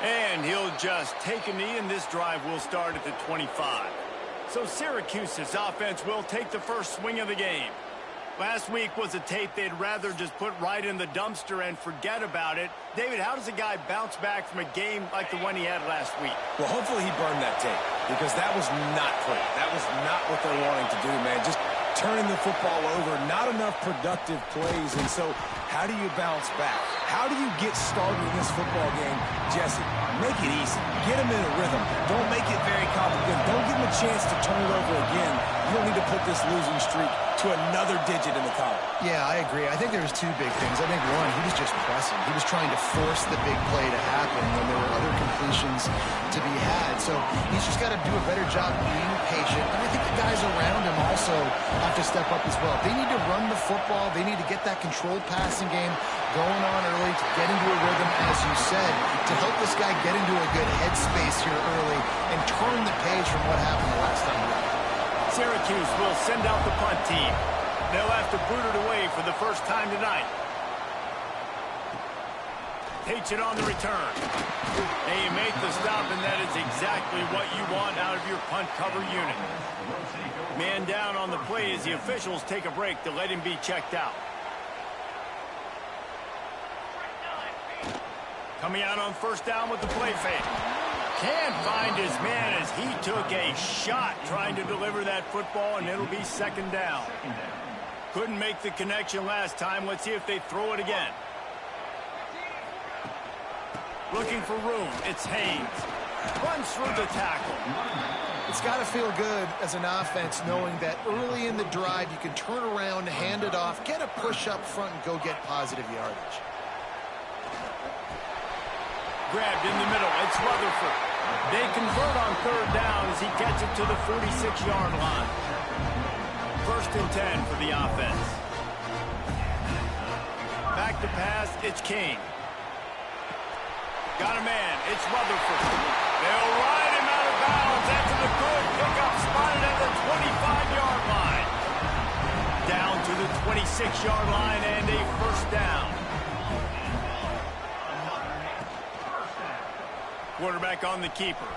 And he'll just take a knee, and this drive will start at the 25. So Syracuse's offense will take the first swing of the game. Last week was a tape they'd rather just put right in the dumpster and forget about it. David, how does a guy bounce back from a game like the one he had last week? Well, hopefully he burned that tape, because that was not pretty. That was not what they're wanting to do, man. Just turning the football over, not enough productive plays. And so how do you bounce back? How do you get started in this football game? Jesse, make it easy. Get him in a rhythm. Don't make it very complicated. Don't give him a chance to turn it over again. You don't need to put this losing streak to another digit in the column. Yeah, I agree. I think there was two big things. I think, one, he was just pressing. He was trying to force the big play to happen when there were other completions to be had. So he's just got to do a better job being patient. And I think the guys around him also have to step up as well. They need to run the football. They need to get that controlled passing game going on early to get into a rhythm, as you said, to help this guy get into a good headspace here early and turn the page from what happened the last time. Syracuse will send out the punt team. They'll have to boot it away for the first time tonight. Takes it on the return. They make the stop, and that is exactly what you want out of your punt cover unit. Man down on the play as the officials take a break to let him be checked out. Coming out on first down with the play fake. Can't find his man as he took a shot trying to deliver that football, and it'll be second down. Couldn't make the connection last time. Let's see if they throw it again. Looking for room. It's Haynes. Runs through the tackle. It's got to feel good as an offense knowing that early in the drive you can turn around, hand it off, get a push up front, and go get positive yardage. Grabbed in the middle. It's Rutherford. They convert on third down as he gets it to the 46-yard line. First and 10 for the offense. Back to pass. It's King. Got a man. It's Rutherford. They'll ride him out of bounds after the good pickup spotted at the 25-yard line. Down to the 26-yard line and a first down. Quarterback on the keeper.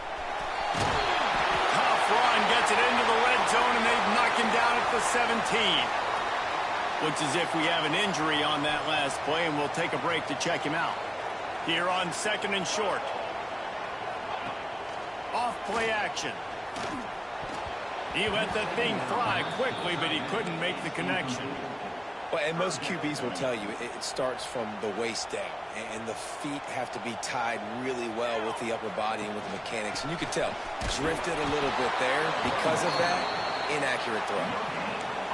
Tough run, gets it into the red zone, and they knock him down at the 17. Looks as if we have an injury on that last play, and we'll take a break to check him out. Here on second and short. Off play action. He let that thing fly quickly, but he couldn't make the connection. Well, and most QBs will tell you it starts from the waist down, and the feet have to be tied really well with the upper body and with the mechanics. And you could tell, drifted a little bit there. Because of that, inaccurate throw.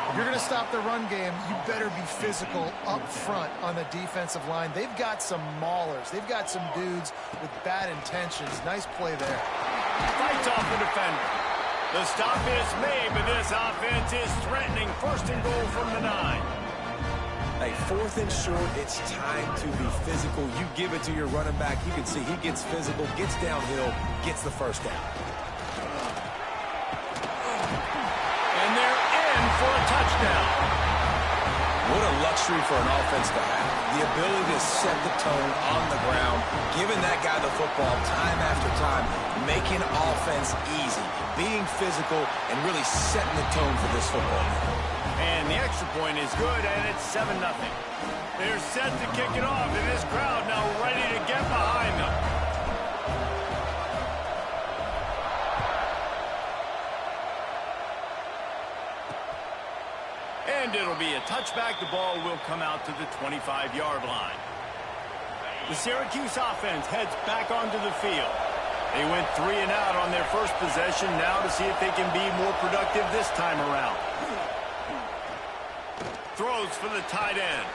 If you're going to stop the run game, you better be physical up front on the defensive line. They've got some maulers. They've got some dudes with bad intentions. Nice play there. Fights off the defender. The stop is made, but this offense is threatening. First and goal from the 9. Hey, fourth and short, it's time to be physical. You give it to your running back. You can see he gets physical, gets downhill, gets the first down. And they're in for a touchdown. What a luxury for an offense to have. The ability to set the tone on the ground, giving that guy the football time after time, making offense easy, being physical, and really setting the tone for this football game. And the extra point is good, and it's 7-0. They're set to kick it off, and this crowd now ready to get behind them. And it'll be a touchback. The ball will come out to the 25-yard line. The Syracuse offense heads back onto the field. They went 3 and out on their first possession, now to see if they can be more productive this time around. Throws for the tight end.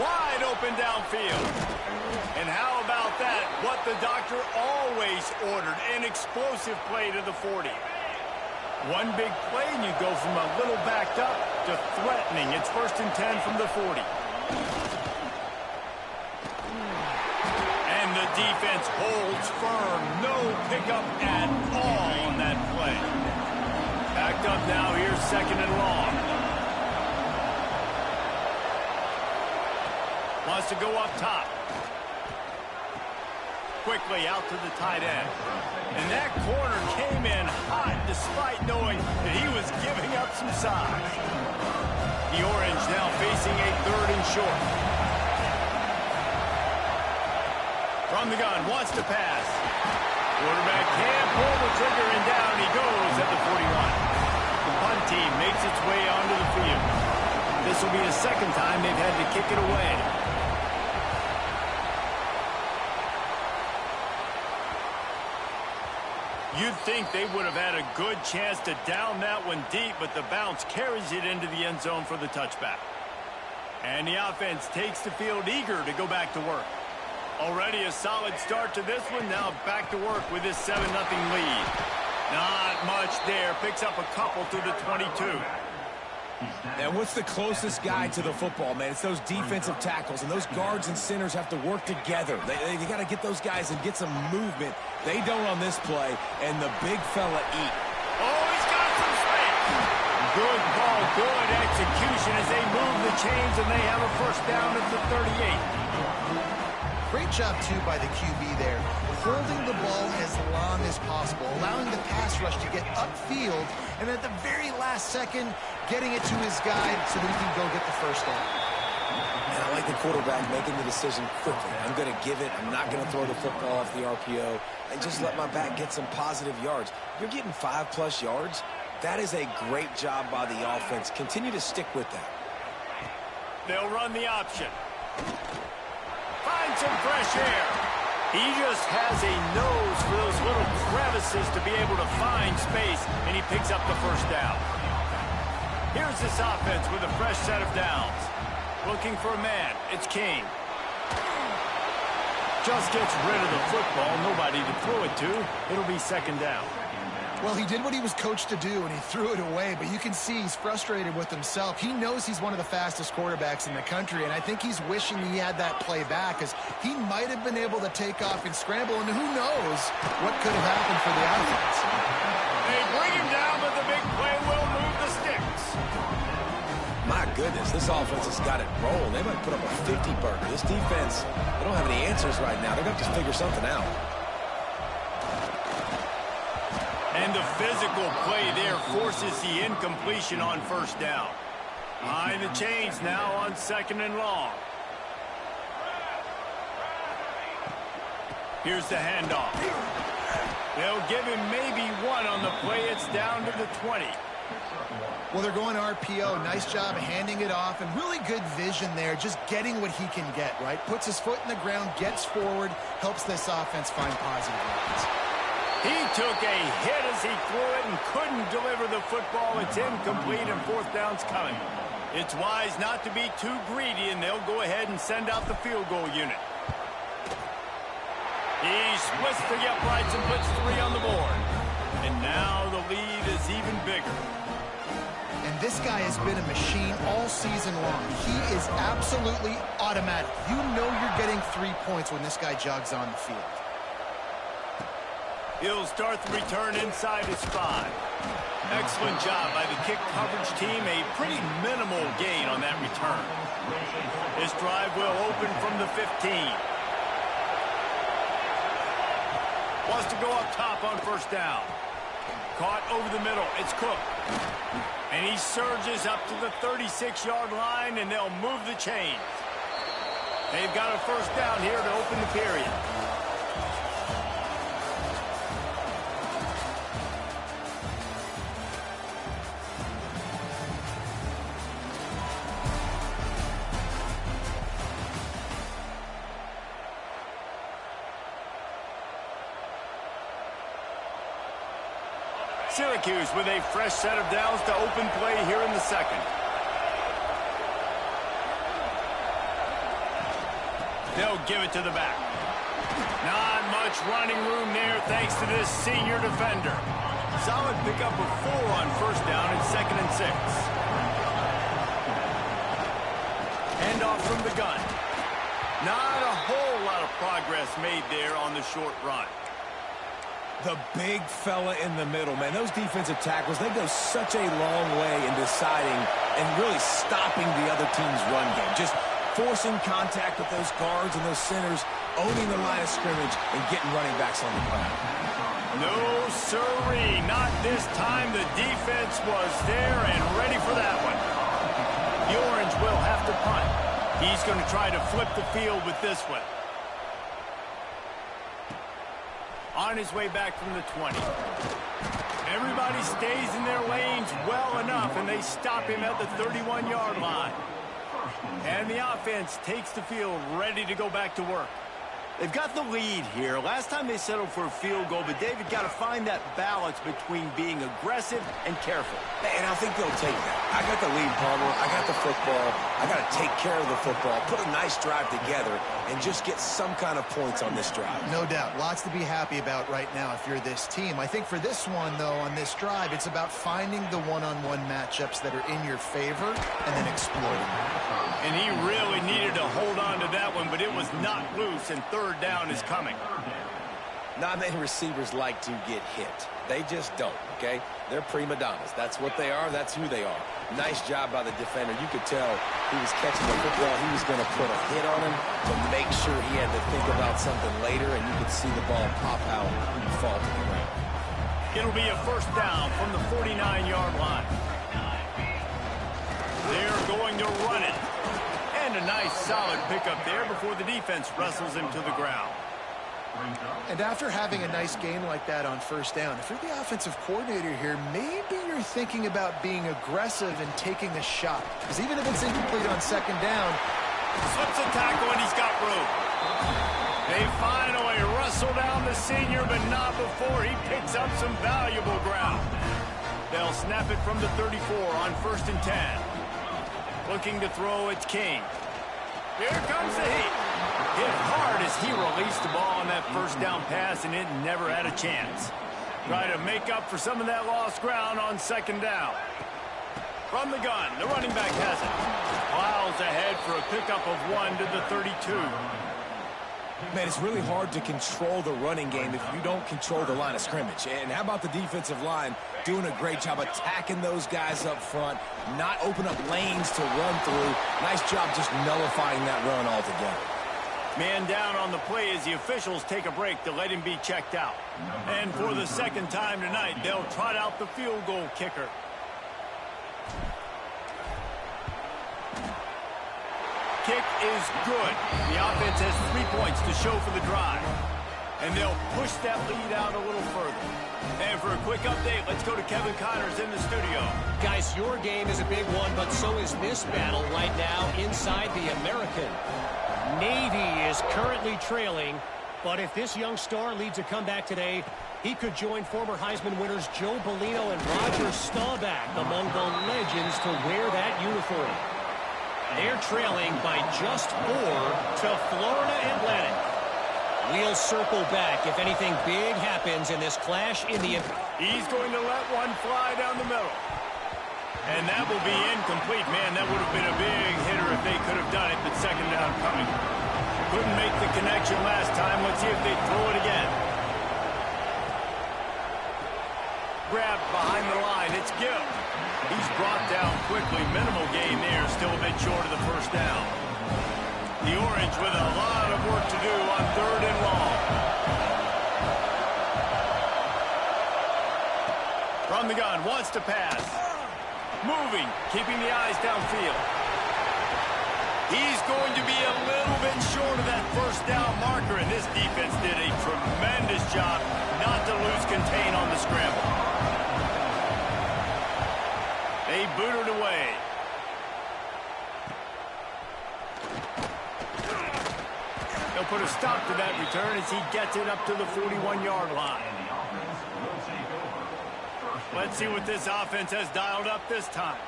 Wide open downfield. And how about that? What the doctor always ordered, an explosive play to the 40. One big play, and you go from a little backed up to threatening. It's first and 10 from the 40. And the defense holds firm. No pickup at all on that play. Backed up now. Here's second and long. Wants to go up top. quickly out to the tight end. And that corner came in hot despite knowing that he was giving up some size. The Orange now facing a 3rd and short. From the gun, wants to pass. Quarterback can't pull the trigger, and down he goes at the 41. The punt team makes its way onto the field. This will be the 2nd time they've had to kick it away. You'd think they would have had a good chance to down that one deep, but the bounce carries it into the end zone for the touchback. And the offense takes the field eager to go back to work. Already a solid start to this one. Now back to work with this 7-0 lead. Not much there. Picks up a couple to the 22. And what's the closest guy to the football, man? It's those defensive tackles, and those guards and centers have to work together. They got to get those guys and get some movement. They don't on this play, and the big fella eat. Oh, he's got some space. Good ball, good execution as they move the chains, and they have a 1st down at the 38. Great job, too, by the QB there, holding the ball as long as possible, allowing the pass rush to get upfield, and at the very last second, getting it to his guy so that he can go get the 1st down. And I like the quarterback making the decision quickly. I'm going to give it. I'm not going to throw the football off the RPO and just let my back get some positive yards. You're getting 5+ yards. That is a great job by the offense. Continue to stick with that. They'll run the option. Find some fresh air. He just has a nose for those little crevices to be able to find space, and he picks up the 1st down. Here's this offense with a fresh set of downs. Looking for a man. It's King. Just gets rid of the football. Nobody to throw it to. It'll be 2nd down. Well, he did what he was coached to do, and he threw it away, but you can see he's frustrated with himself. He knows he's one of the fastest quarterbacks in the country, and I think he's wishing he had that play back, as he might have been able to take off and scramble, and who knows what could have happened for the offense. They bring him down, but the big play will move the sticks. My goodness, this offense has got it rolling. They might put up a 50-burger. This defense, they don't have any answers right now. They're going to have to figure something out. And the physical play there forces the incompletion on 1st down. Behind the chains now on 2nd and long. Here's the handoff. They'll give him maybe 1 on the play. It's down to the 20. Well, they're going RPO. Nice job handing it off, and really good vision there, just getting what he can get, right? Puts his foot in the ground, gets forward, helps this offense find positive yards. He took a hit as he threw it and couldn't deliver the football. It's incomplete, and 4th down's coming. It's wise not to be too greedy, and they'll go ahead and send out the field goal unit. He splits the uprights and puts 3 on the board. And now the lead is even bigger. And this guy has been a machine all season long. He is absolutely automatic. You know you're getting 3 points when this guy jogs on the field. He'll start the return inside his 5. Excellent job by the kick coverage team. A pretty minimal gain on that return. This drive will open from the 15. Wants to go up top on 1st down. Caught over the middle. It's Cook. And he surges up to the 36-yard line, and they'll move the chains. They've got a 1st down here to open the period. Syracuse with a fresh set of downs to open play here in the 2nd. They'll give it to the back. Not much running room there thanks to this senior defender. Solid pickup of 4 on 1st down and 2nd and 6. Handoff from the gun. Not a whole lot of progress made there on the short run. The big fella in the middle, man. Those defensive tackles, they go such a long way in deciding and really stopping the other team's run game. Just forcing contact with those guards and those centers, owning the line of scrimmage, and getting running backs on the ground. No, sirree. Not this time. The defense was there and ready for that one. The Orange will have to punt. He's going to try to flip the field with this one. On his way back from the 20. Everybody stays in their lanes well enough, and they stop him at the 31-yard line. And the offense takes the field, ready to go back to work. They've got the lead here. Last time they settled for a field goal, but David got to find that balance between being aggressive and careful. And I think they'll take that. I got the lead, Palmer. I got the football. I got to take care of the football, put a nice drive together, and just get some kind of points on this drive. No doubt. Lots to be happy about right now if you're this team. I think for this one, though, on this drive, it's about finding the one-on-one matchups that are in your favor and then exploiting them. And he really needed to hold on to that one, but it was not loose, and third down is coming. Not many receivers like to get hit. They just don't, okay? They're prima donnas. That's what they are. That's who they are. Nice job by the defender. You could tell he was catching the football. He was going to put a hit on him to make sure he had to think about something later, and you could see the ball pop out and fall to the ground. It'll be a first down from the 49-yard line. They're going to run it. And a nice solid pickup there before the defense wrestles him to the ground. And after having a nice game like that on first down, if you're the offensive coordinator here, maybe you're thinking about being aggressive and taking a shot. Because even if it's incomplete on second down, slips a tackle and he's got room. They finally wrestle down the senior, but not before he picks up some valuable ground. They'll snap it from the 34 on 1st and 10. Looking to throw, it's King. Here comes the heat. Hit hard as he released the ball on that first down pass, and it never had a chance. Try to make up for some of that lost ground on second down. From the gun, the running back has it. Miles ahead for a pickup of 1 to the 32. Man, it's really hard to control the running game if you don't control the line of scrimmage. And how about the defensive line doing a great job attacking those guys up front, not open up lanes to run through. Nice job just nullifying that run altogether. Man down on the play as the officials take a break to let him be checked out. And for the second time tonight, they'll trot out the field goal kicker. Kick is good. The offense has 3 points to show for the drive. And they'll push that lead out a little further. And for a quick update, let's go to Kevin Connors in the studio. Guys, your game is a big one, but so is this battle right now inside the American. Navy is currently trailing, but if this young star leads a comeback today, he could join former Heisman winners Joe Bellino and Roger Staubach among the legends to wear that uniform. They're trailing by just 4 to Florida Atlantic. We'll circle back if anything big happens in this clash in the... He's going to let one fly down the middle. And that will be incomplete. Man, that would have been a big hitter if they could have done it, but second down coming. Couldn't make the connection last time. Let's see if they throw it again. Grabbed behind the line. It's Gill. He's brought down quickly. Minimal gain there. Still a bit short of the first down. The Orange with a lot of work to do on 3rd and long. From the gun, wants to pass. Moving, keeping the eyes downfield. He's going to be a little bit short of that first down marker, and this defense did a tremendous job not to lose contain on the scramble. They booted away. They'll put a stop to that return as he gets it up to the 41-yard line. Let's see what this offense has dialed up this time.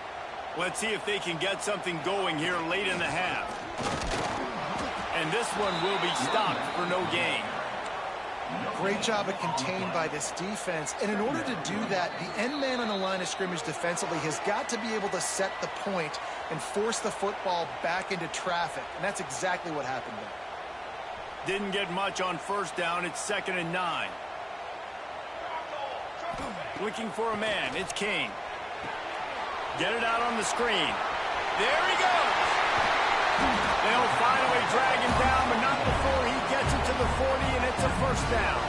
Let's see if they can get something going here late in the half. And this one will be stopped for no gain. Great job of contained by this defense. And in order to do that, the end man on the line of scrimmage defensively has got to be able to set the point and force the football back into traffic. And that's exactly what happened there. Didn't get much on first down. It's 2nd and 9. Looking for a man. It's King. Get it out on the screen. There he goes. They'll finally drag him down, but not before he gets it to the 40, and it's a first down.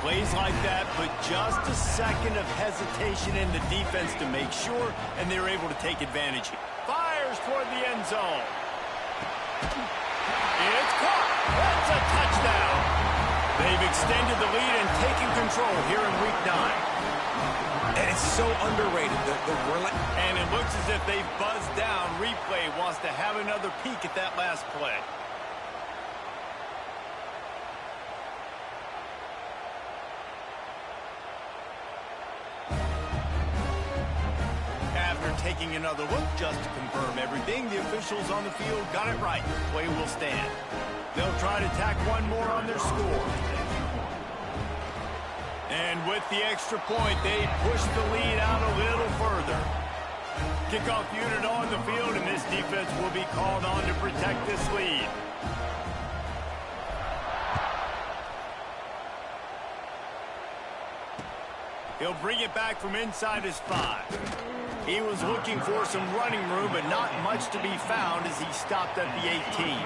Plays like that, but just a second of hesitation in the defense to make sure, and they're able to take advantage. Fires toward the end zone. It's caught. That's a touchdown. They've extended the lead and taken control here in Week 9. And it's so underrated. And it looks as if they've buzzed down. Replay wants to have another peek at that last play. After taking another look just to confirm everything, the officials on the field got it right. Play will stand. They'll try to tack one more on their score. And with the extra point, they push the lead out a little further. Kickoff unit on the field, and this defense will be called on to protect this lead. He'll bring it back from inside his 5. He was looking for some running room, but not much to be found as he stopped at the 18.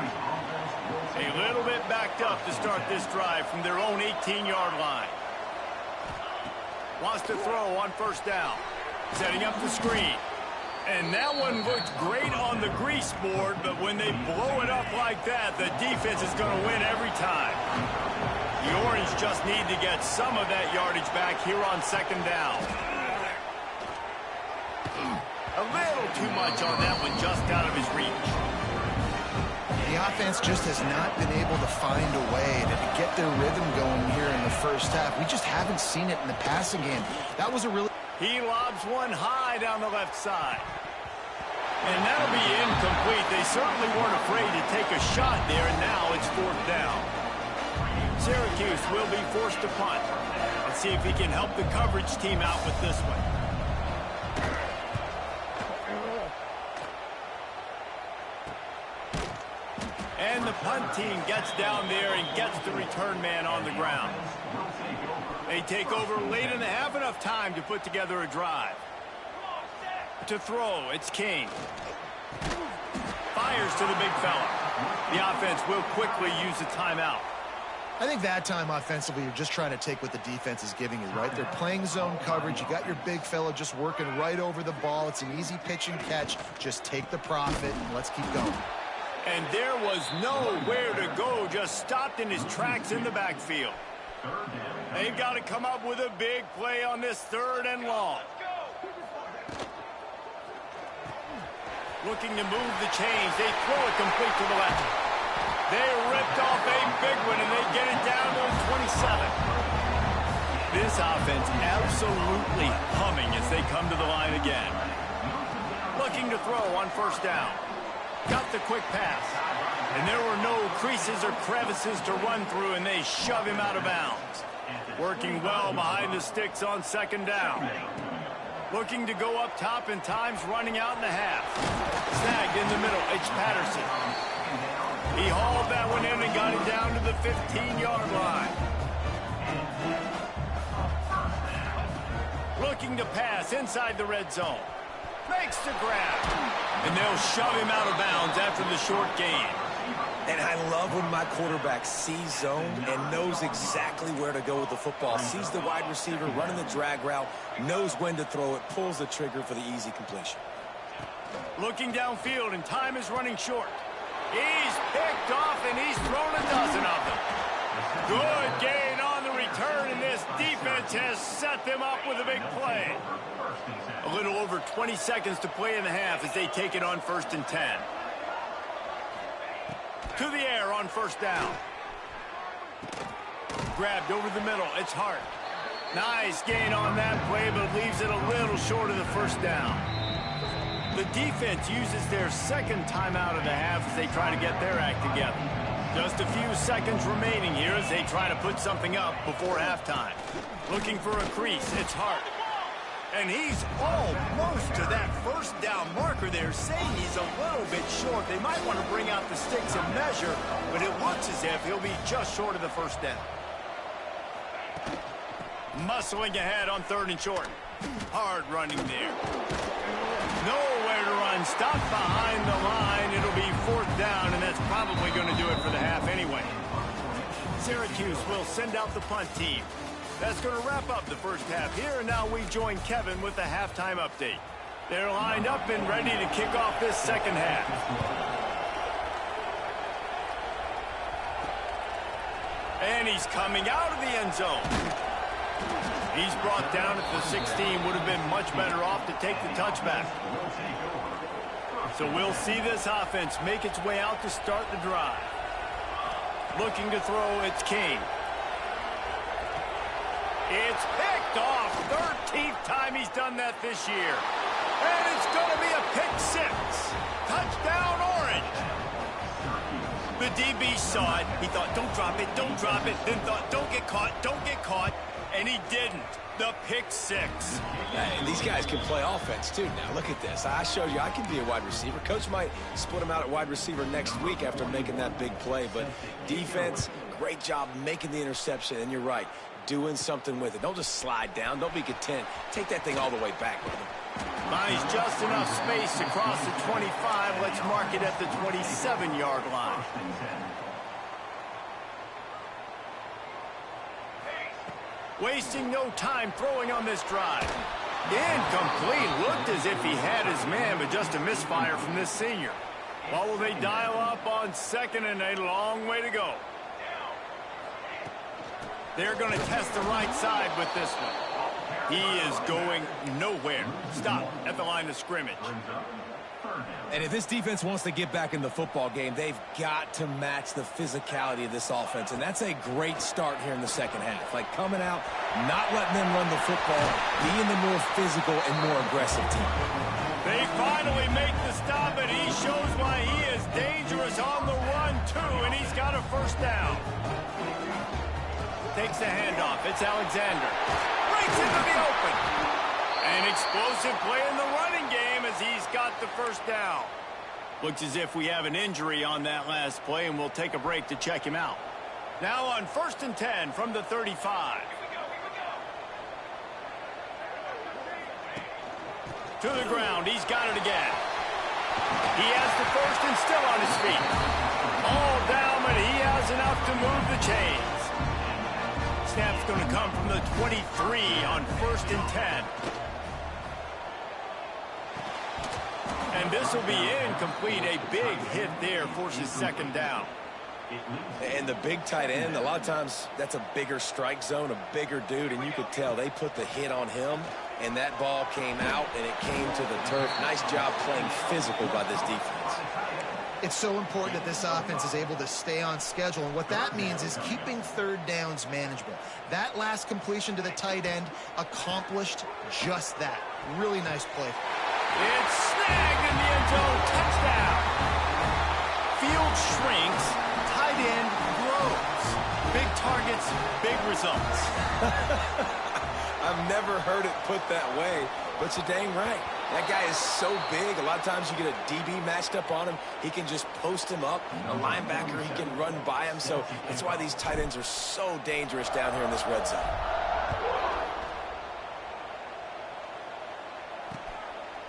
A little bit backed up to start this drive from their own 18-yard line. Wants to throw on first down. Setting up the screen. And that one looked great on the grease board, but when they blow it up like that, the defense is going to win every time. The Orange just need to get some of that yardage back here on second down. A little too much on that one, just out of his reach. The offense just has not been able to find a way to get their rhythm going here in the first half. We just haven't seen it in the passing game. That was a really... He lobs one high down the left side. And that'll be incomplete. They certainly weren't afraid to take a shot there, and now it's fourth down. Syracuse will be forced to punt. Let's see if he can help the coverage team out with this one. And the punt team gets down there and gets the return man on the ground. They take over late in the half, enough time to put together a drive. To throw, it's King. Fires to the big fella. The offense will quickly use a timeout. I think that time offensively, you're just trying to take what the defense is giving you, right? They're playing zone coverage. You got your big fella just working right over the ball. It's an easy pitch and catch. Just take the profit and let's keep going. And there was nowhere to go, just stopped in his tracks in the backfield. They've got to come up with a big play on this third and long. Looking to move the chains. They throw it complete to the left. They ripped off a big one, and they get it down to the 27. This offense absolutely humming as they come to the line again. Looking to throw on first down. Got the quick pass. And there were no creases or crevices to run through, and they shove him out of bounds. Working well behind the sticks on second down. Looking to go up top, and time's running out in the half. Snagged in the middle. It's Patterson. He hauled that one in and got it down to the 15-yard line. Looking to pass inside the red zone. Makes the grab. And they'll shove him out of bounds after the short gain. And I love when my quarterback sees zone and knows exactly where to go with the football. Sees the wide receiver running the drag route, knows when to throw it, pulls the trigger for the easy completion. Looking downfield, and time is running short. He's picked off, and he's thrown a dozen of them. Good gain on the return, and this defense has set them up with a big play. A little over 20 seconds to play in the half as they take it on 1st and 10. To the air on first down. Grabbed over the middle. It's Hart. Nice gain on that play, but leaves it a little short of the first down. The defense uses their second timeout of the half as they try to get their act together. Just a few seconds remaining here as they try to put something up before halftime. Looking for a crease. It's Hart. And he's almost to that first down marker there, saying he's a little bit short. They might want to bring out the sticks and measure, but it looks as if he'll be just short of the first down. Muscling ahead on 3rd and short. Hard running there. Nowhere to run. Stop behind the line. It'll be 4th down, and that's probably going to do it for the half anyway. Syracuse will send out the punt team. That's going to wrap up the first half here, and now we join Kevin with the halftime update. They're lined up and ready to kick off this second half. And he's coming out of the end zone. He's brought down at the 16. Would have been much better off to take the touchback. So we'll see this offense make its way out to start the drive. Looking to throw, it's King. It's picked off. 13th time he's done that this year. And it's going to be a pick 6. Touchdown, Orange. The DB saw it. He thought, don't drop it, don't drop it. Then thought, don't get caught, don't get caught. And he didn't. The pick 6. And these guys can play offense, too. Now, look at this. I showed you I can be a wide receiver. Coach might split him out at wide receiver next week after making that big play. But defense, great job making the interception. And you're right, doing something with it. Don't just slide down. Don't be content. Take that thing all the way back, brother. Finds just enough space across the 25. Let's mark it at the 27-yard line. Wasting no time throwing on this drive. Incomplete. Looked as if he had his man, but just a misfire from this senior. Well, will they dial up on 2nd and a long way to go? They're going to test the right side with this one. He is going nowhere. Stop at the line of scrimmage. And if this defense wants to get back in the football game, they've got to match the physicality of this offense. And that's a great start here in the second half. Like coming out, not letting them run the football, being the more physical and more aggressive team. They finally make the stop, and he shows why he is dangerous on the run, too. And he's got a 1st down. Takes the handoff. It's Alexander. Breaks into the open. An explosive play in the running game as he's got the 1st down. Looks as if we have an injury on that last play, and we'll take a break to check him out. Now on 1st and 10 from the 35. To the ground. He's got it again. He has the 1st and still on his feet. All down, but he has enough to move the chains. Snap's going to come from the 23 on 1st and 10. And this will be incomplete. A big hit there forces 2nd down. And the big tight end, a lot of times that's a bigger strike zone, a bigger dude, and you could tell they put the hit on him, and that ball came out, and it came to the turf. Nice job playing physical by this defense. It's so important that this offense is able to stay on schedule, and what that means is keeping 3rd downs manageable. That last completion to the tight end accomplished just that. Really nice play. It's snagged in the end zone. Touchdown. Field shrinks. Tight end grows. Big targets, big results. I've never heard it put that way, but you're dang right. That guy is so big. A lot of times you get a DB matched up on him. He can just post him up. A linebacker, he can run by him. So that's why these tight ends are so dangerous down here in this red zone.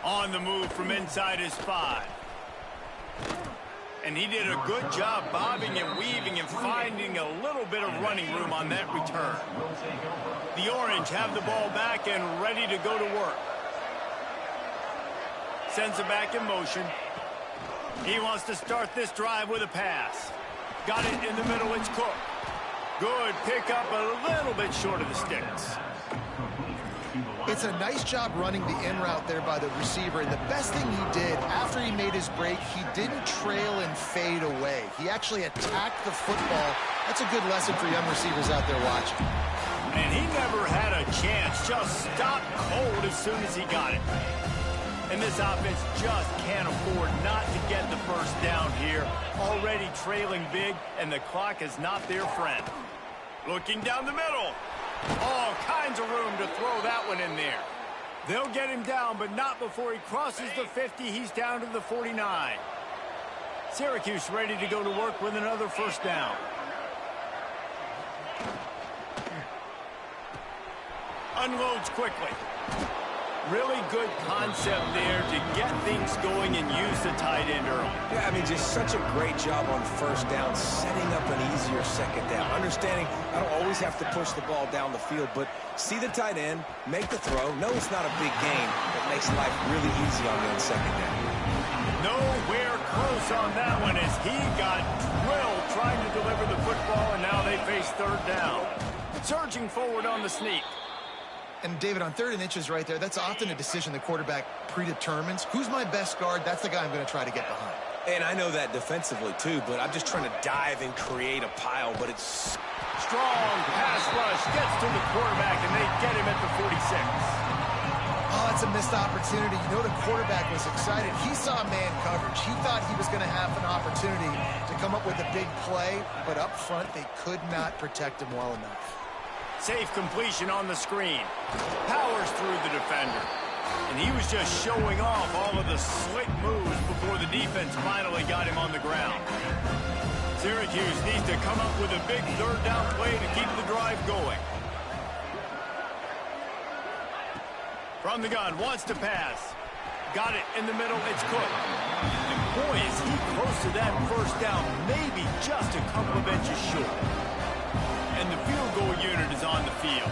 On the move from inside his 5. And he did a good job bobbing and weaving and finding a little bit of running room on that return. The Orange have the ball back and ready to go to work. Sends it back in motion. He wants to start this drive with a pass. Got it in the middle. It's Cook. Good pickup, a little bit short of the sticks. It's a nice job running the in route there by the receiver, and the best thing he did after he made his break, he didn't trail and fade away. He actually attacked the football. That's a good lesson for young receivers out there watching. And he never had a chance, just stopped cold as soon as he got it. And this offense just can't afford not to get the 1st down here. Already trailing big, and the clock is not their friend. Looking down the middle. All kinds of room to throw that one in there. They'll get him down, but not before he crosses the 50. He's down to the 49. Syracuse ready to go to work with another 1st down. Unloads quickly. Really good concept there to get things going and use the tight end early. Yeah, I mean, just such a great job on first down, setting up an easier second down. Understanding I don't always have to push the ball down the field, but see the tight end, make the throw. No, it's not a big gain, but makes life really easy on me on second down. Nowhere close on that one as he got drilled trying to deliver the football, and now they face third down. Surging forward on the sneak. And, David, on 3rd and inches right there, that's often a decision the quarterback predetermines. Who's my best guard? That's the guy I'm going to try to get behind. And I know that defensively, too, but I'm just trying to dive and create a pile, but it's... Strong pass rush gets to the quarterback, and they get him at the 46. Oh, that's a missed opportunity. You know the quarterback was excited. He saw man coverage. He thought he was going to have an opportunity to come up with a big play, but up front they could not protect him well enough. Safe completion on the screen. Powers through the defender. And he was just showing off all of the slick moves before the defense finally got him on the ground. Syracuse needs to come up with a big third down play to keep the drive going. From the gun, wants to pass. Got it in the middle, it's Cook. And boy, is he close to that first down, maybe just a couple of inches short. And the field goal unit is on the field.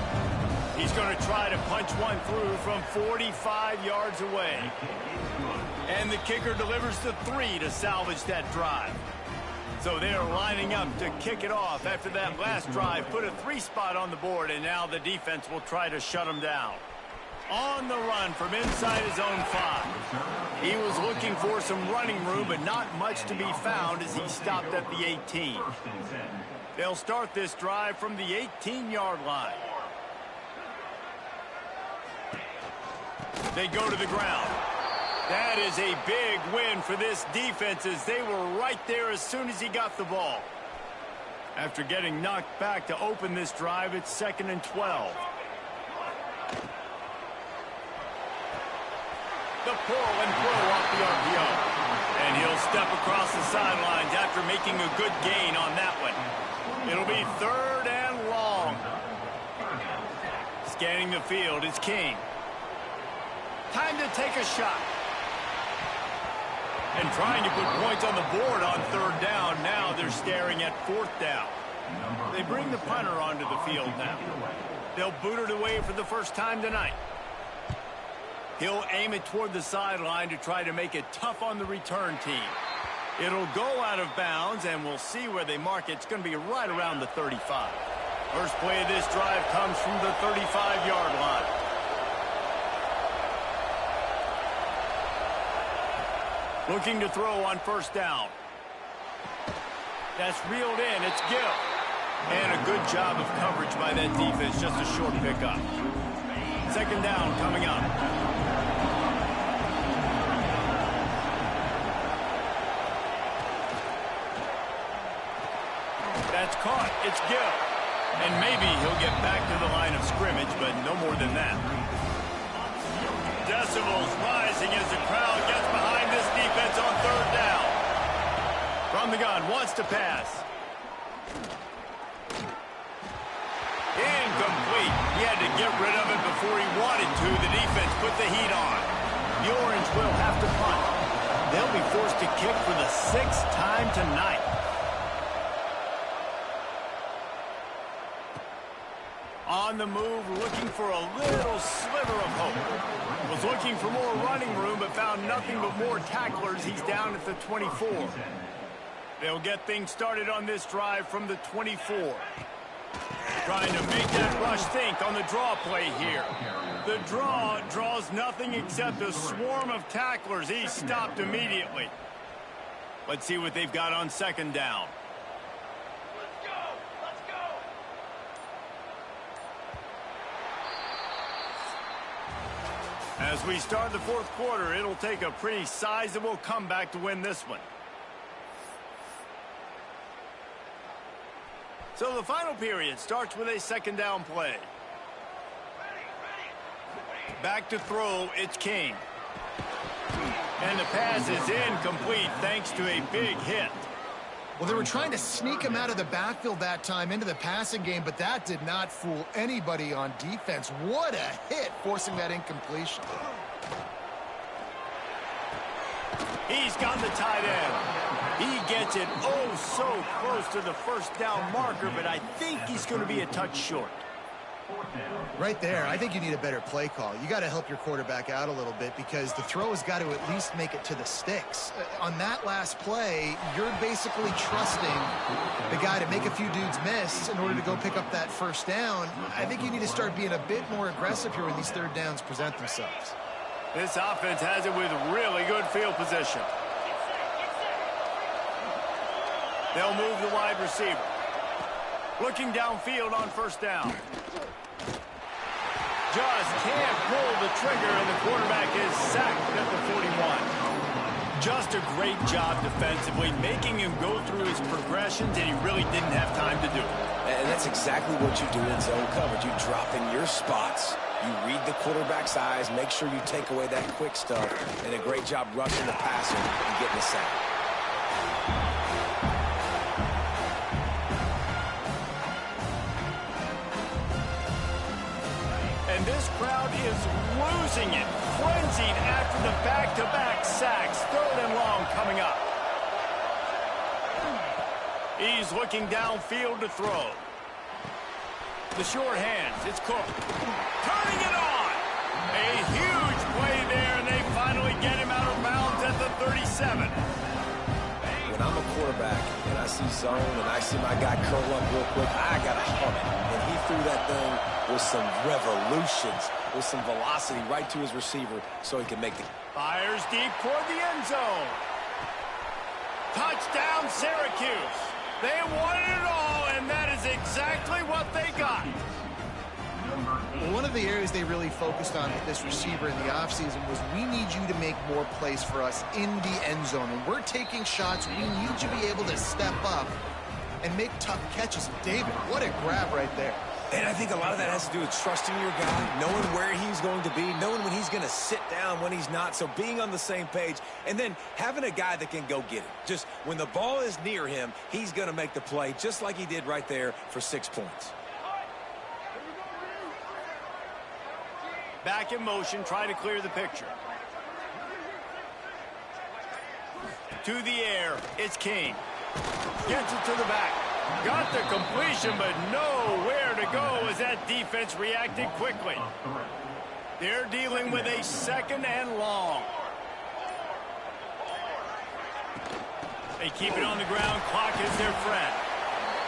He's going to try to punch one through from 45 yards away. And the kicker delivers the 3 to salvage that drive. So they're lining up to kick it off after that last drive. Put a 3 spot on the board, and now the defense will try to shut him down. On the run from inside his own 5. He was looking for some running room, but not much to be found as he stopped at the 18. They'll start this drive from the 18-yard line. They go to the ground. That is a big win for this defense as they were right there as soon as he got the ball. After getting knocked back to open this drive, it's 2nd and 12. The pull and throw off the RPO. And he'll step across the sidelines after making a good gain on that one. It'll be 3rd and long. Scanning the field is King. Time to take a shot. And trying to put points on the board on 3rd down. Now they're staring at 4th down. They bring the punter onto the field now. They'll boot it away for the first time tonight. He'll aim it toward the sideline to try to make it tough on the return team. It'll go out of bounds, and we'll see where they mark it. It's going to be right around the 35. First play of this drive comes from the 35-yard line. Looking to throw on 1st down. That's reeled in. It's Gill. And a good job of coverage by that defense. Just a short pickup. 2nd down coming up. That's caught. It's Gill. And maybe he'll get back to the line of scrimmage, but no more than that. Decibels rising as the crowd gets behind this defense on 3rd down. From the gun, wants to pass. Incomplete. He had to get rid of it before he wanted to. The defense put the heat on. The Orange will have to punt. They'll be forced to kick for the 6th time tonight. On the move, looking for a little sliver of hope. Was looking for more running room, but found nothing but more tacklers. He's down at the 24. They'll get things started on this drive from the 24. Trying to make that rush think on the draw play here. The draw draws nothing except a swarm of tacklers. He's stopped immediately. Let's see what they've got on 2nd down. As we start the 4th quarter, it'll take a pretty sizable comeback to win this one. So the final period starts with a 2nd down play. Back to throw, it's King. And the pass is incomplete thanks to a big hit. Well, they were trying to sneak him out of the backfield that time into the passing game, but that did not fool anybody on defense. What a hit, forcing that incompletion. He's got the tight end. He gets it oh so close to the first down marker, but I think he's going to be a touch short. Right there, I think you need a better play call. You got to help your quarterback out a little bit because the throw has got to at least make it to the sticks. On that last play, you're basically trusting the guy to make a few dudes miss in order to go pick up that first down. I think you need to start being a bit more aggressive here when these third downs present themselves. This offense has it with really good field position. They'll move the wide receiver. Looking downfield on first down. Just can't pull the trigger, and the quarterback is sacked at the 41. Just a great job defensively, making him go through his progressions, and he really didn't have time to do it. And that's exactly what you do in zone coverage. You drop in your spots, you read the quarterback's eyes, make sure you take away that quick stuff, and a great job rushing the passer and getting the sack. And this crowd is losing it, frenzied after the back-to-back sacks. Third and long coming up. He's looking downfield to throw. The short hands, it's Cook. Turning it on. A huge play there, and they finally get him out of bounds at the 37. When I'm a quarterback and I see zone and I see my guy curl up real quick, I got to hum it. And he threw that thing with some revolutions, with some velocity right to his receiver so he can make the... Fires deep toward the end zone. Touchdown, Syracuse. They wanted it all, and that is exactly what they got. Well, one of the areas they really focused on with this receiver in the offseason was we need you to make more plays for us in the end zone. When we're taking shots, we need you to be able to step up and make tough catches. David, what a grab right there. And I think a lot of that has to do with trusting your guy, knowing where he's going to be, knowing when he's going to sit down, when he's not. So being on the same page, and then having a guy that can go get it. Just when the ball is near him, he's going to make the play, just like he did right there for 6 points. Back in motion, try to clear the picture. To the air, it's King. Gets it to the back. Got the completion, but nowhere to go as that defense reacted quickly. They're dealing with a second and long. They keep it on the ground. Clock is their friend.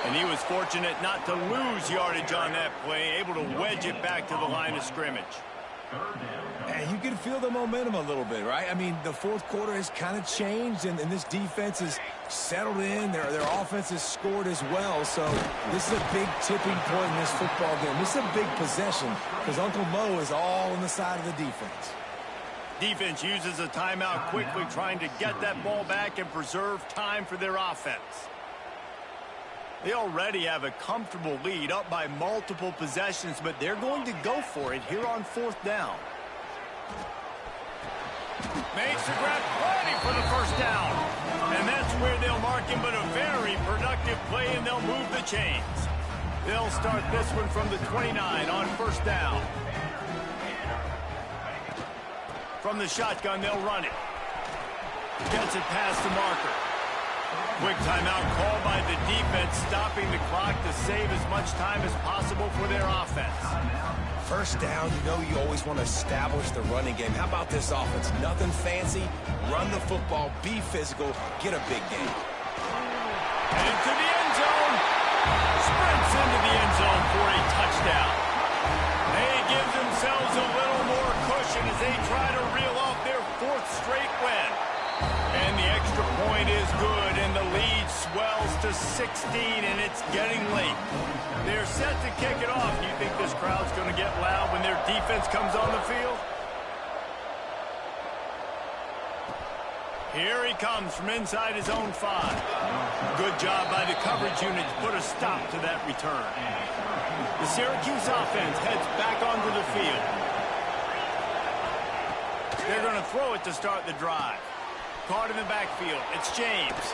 And he was fortunate not to lose yardage on that play, able to wedge it back to the line of scrimmage. And you can feel the momentum a little bit, right? I mean, the fourth quarter has kind of changed, and this defense is settled in. Their offense has scored as well. So this is a big tipping point in this football game. This is a big possession because Uncle Mo is all on the side of the defense. Defense uses a timeout quickly, trying to get that ball back and preserve time for their offense. They already have a comfortable lead, up by multiple possessions, but they're going to go for it here on fourth down. Makes the grab, ready for the first down. And that's where they'll mark him, but a very productive play, and they'll move the chains. They'll start this one from the 29 on first down. From the shotgun, they'll run it. Gets it past the marker. Quick timeout called by the defense, stopping the clock to save as much time as possible for their offense. First down, you know you always want to establish the running game. How about this offense? Nothing fancy. Run the football, be physical, get a big game. Into the end zone. Sprints into the end zone for a touchdown. They give themselves a little more cushion as they try to reel off their fourth straight win. And the extra point is good, and the lead swells to 16, and it's getting late. They're set to kick it off. Do you think this crowd's going to get loud when their defense comes on the field? Here he comes from inside his own 5. Good job by the coverage unit to put a stop to that return. The Syracuse offense heads back onto the field. They're going to throw it to start the drive. Caught in the backfield. It's James.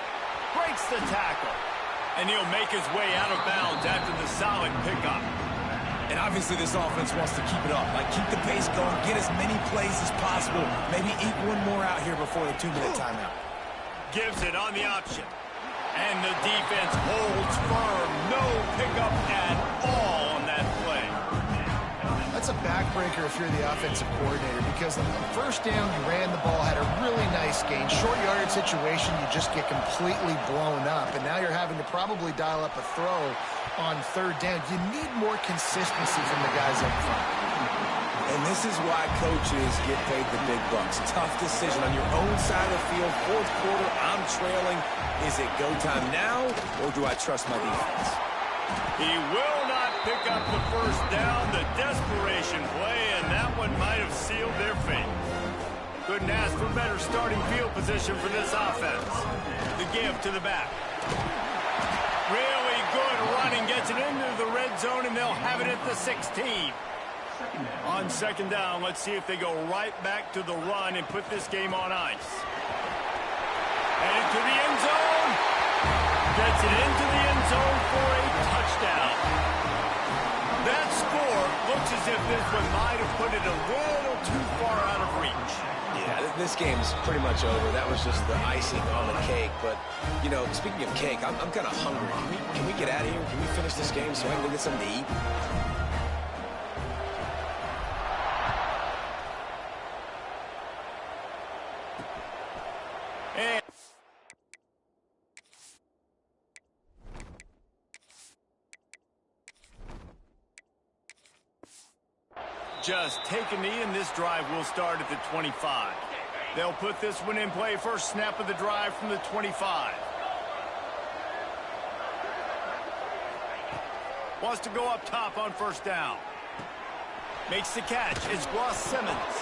breaks the tackle. And he'll make his way out of bounds after the solid pickup. And obviously this offense wants to keep it up. Like, keep the pace going, get as many plays as possible. Maybe eke one more out here before the 2-minute timeout. Gives it on the option. And the defense holds firm. No pickup at all on that play. That's a backbreaker if you're the offensive coordinator, because on the first down, you ran the ball, had a really nice gain. Short yardage situation, you just get completely blown up. And now you're having to probably dial up a throw on third down. You need more consistency from the guys up front. And this is why coaches get paid the big bucks. Tough decision on your own side of the field. Fourth quarter, I'm trailing. Is it go time now, or do I trust my defense? He will not pick up the first down. The desperation play, and that one might have sealed their fate. Couldn't ask for better starting field position for this offense. The give to the back. Really good running, gets it into the red zone, and they'll have it at the 16. On second down, let's see if they go right back to the run and put this game on ice. Headed to the end zone. Gets it into the end zone for a touchdown. That score looks as if this one might have put it a little too far out of reach. Yeah, this game's pretty much over. That was just the icing on the cake. But, you know, speaking of cake, I'm kind of hungry. Can we get out of here? Can we finish this game so I can go get something to eat? Just take a knee, and this drive will start at the 25. They'll put this one in play. First snap of the drive from the 25. Wants to go up top on first down. Makes the catch. It's Ross Simmons.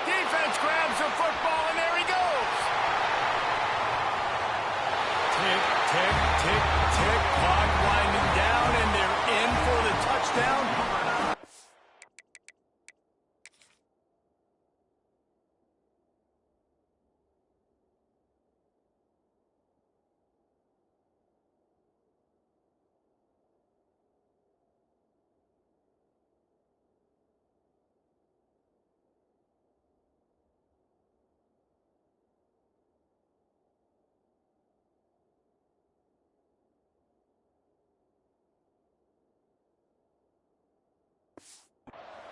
Defense grabs the football, and there he goes. Tick, tick, tick, tick. Clock winding down, and they're in for the touchdown.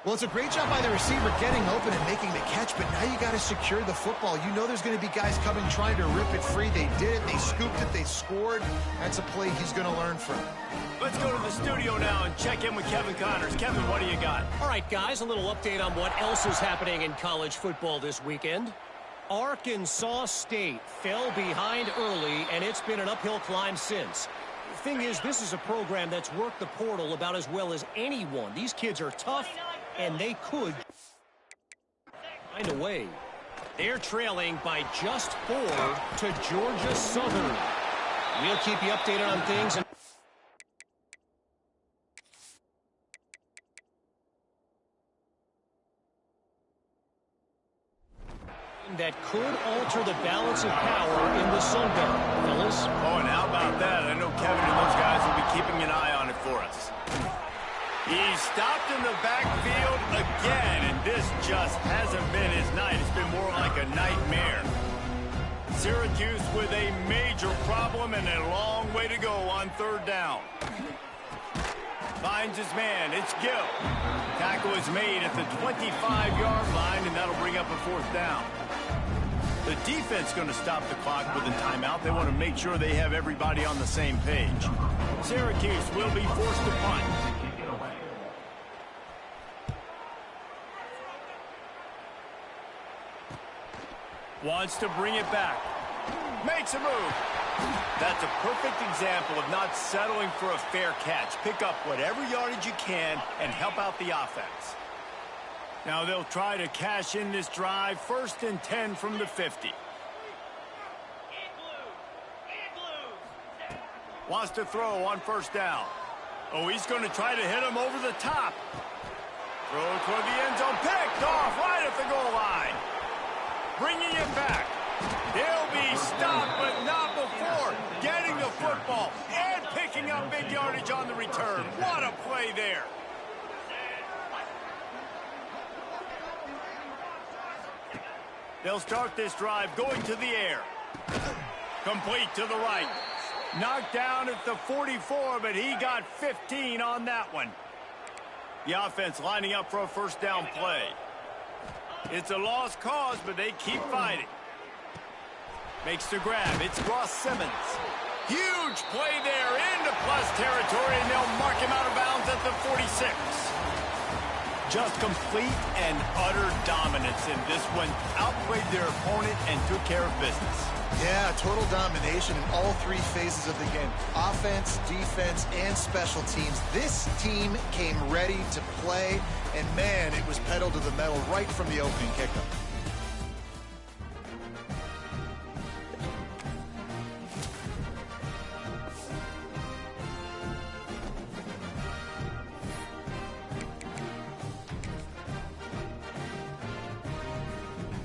Well, it's a great job by the receiver getting open and making the catch, but now you got to secure the football. You know there's going to be guys coming trying to rip it free. They did it. They scooped it. They scored. That's a play he's going to learn from. Let's go to the studio now and check in with Kevin Connors. Kevin, what do you got? All right, guys, a little update on what else is happening in college football this weekend. Arkansas State fell behind early, and it's been an uphill climb since. The thing is, this is a program that's worked the portal about as well as anyone. These kids are tough, and they could find a way. They're trailing by just 4 to Georgia Southern. We'll keep you updated on things. That could alter the balance of power in the Sun Belt, fellas. Oh, and how about that? I know Kevin and those guys will be keeping an eye on it for us. He's stopped in the backfield again, and this just hasn't been his night. It's been more like a nightmare. Syracuse with a major problem and a long way to go on third down. Finds his man. It's Gill. Tackle is made at the 25-yard line, and that'll bring up a fourth down. The defense going to stop the clock with a timeout. They want to make sure they have everybody on the same page. Syracuse will be forced to punt. Wants to bring it back. Makes a move. That's a perfect example of not settling for a fair catch. Pick up whatever yardage you can and help out the offense. Now they'll try to cash in this drive. 1st and 10 from the 50. Wants to throw on first down. Oh, he's going to try to hit him over the top. Throw toward the end zone. Picked off right at the goal line. Bringing it back. They'll be stopped, but not before getting the football and picking up big yardage on the return. What a play there. They'll start this drive going to the air. Complete to the right. Knocked down at the 44, but he got 15 on that one. The offense lining up for a first down play. It's a lost cause, but they keep fighting. Makes the grab. It's Ross Simmons. Huge play there into plus territory, and they'll mark him out of bounds at the 46. Just complete and utter dominance in this one. Outplayed their opponent and took care of business. Yeah, total domination in all three phases of the game. Offense, defense, and special teams. This team came ready to play, and man, it was pedal to the metal right from the opening kickoff.